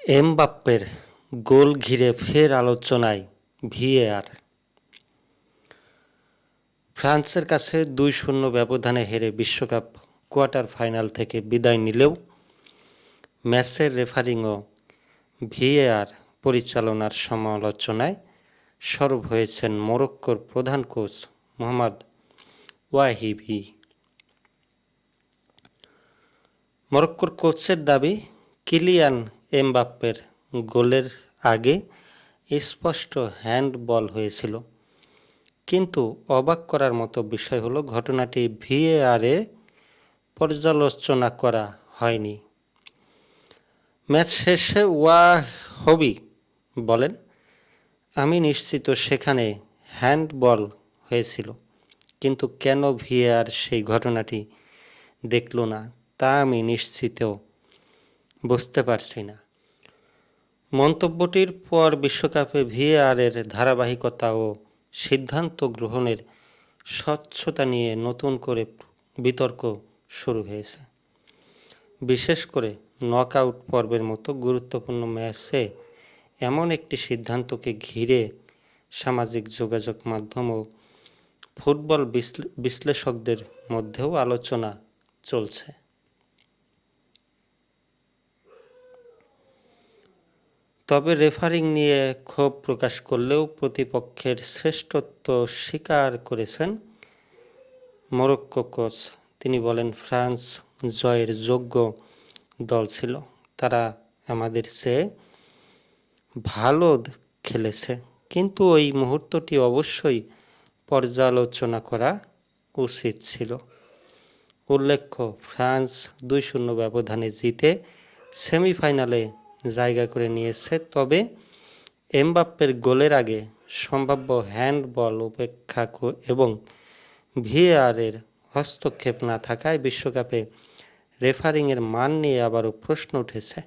এমবাপ্পের গোল ঘিরে ফের আলোচনায় ভিএআর। ফ্রান্সের কাছে ২-০ ব্যবধানে হেরে বিশ্বকাপ কোয়ার্টার ফাইনাল থেকে বিদায় নিলেও ম্যাচের রেফারিং ও ভিএআর পরিচালনার সমালোচনায় সরব হয়েছেন মরক্কোর প্রধান কোচ মোহাম্মদ ওয়াহিবি। মরক্কোর কোচের দাবি, কিলিয়ান এমবাপ্পের গোলের আগে স্পষ্ট হ্যান্ডবল হয়েছিল, কিন্তু অবাক করার মতো বিষয় হলো ঘটনাটি ভিএআরে পর্যালোচনা করা হয়নি। ম্যাচ শেষে ওয়াহবি বলেন, আমি নিশ্চিত সেখানে হ্যান্ডবল হয়েছিল, কিন্তু কেন ভিএআর সেই ঘটনাটি দেখল না তা আমি নিশ্চিত বুঝতে পারছি না। মন্তব্যটির পর বিশ্বকাপে ভিএআরের ধারাবাহিকতা ও সিদ্ধান্ত গ্রহণের স্বচ্ছতা নিয়ে নতুন করে বিতর্ক শুরু হয়েছে। বিশেষ করে নকআউট পর্বের মতো গুরুত্বপূর্ণ ম্যাচে এমন একটি সিদ্ধান্তকে ঘিরে সামাজিক যোগাযোগ মাধ্যম ও ফুটবল বিশ্লেষকদের মধ্যেও আলোচনা চলছে। তবে রেফারিং নিয়ে ক্ষোভ প্রকাশ করলেও প্রতিপক্ষের শ্রেষ্ঠত্ব স্বীকার করেছেন মরক্কো কোচ। তিনি বলেন, ফ্রান্স জয়ের যোগ্য দল ছিল, তারা আমাদের চেয়ে ভালো খেলেছে, কিন্তু ওই মুহূর্তটি অবশ্যই পর্যালোচনা করা উচিত ছিল। উল্লেখ্য, ফ্রান্স ২-০ ব্যবধানে জিতে সেমিফাইনালে জায়গা করে নিয়েছে। তবে এমবাপ্পের গোলের আগে সম্ভাব্য হ্যান্ডবল উপেক্ষা এবং ভিএআরের হস্তক্ষেপ না থাকায় বিশ্বকাপে রেফারিংয়ের মান নিয়ে আবারও প্রশ্ন উঠেছে।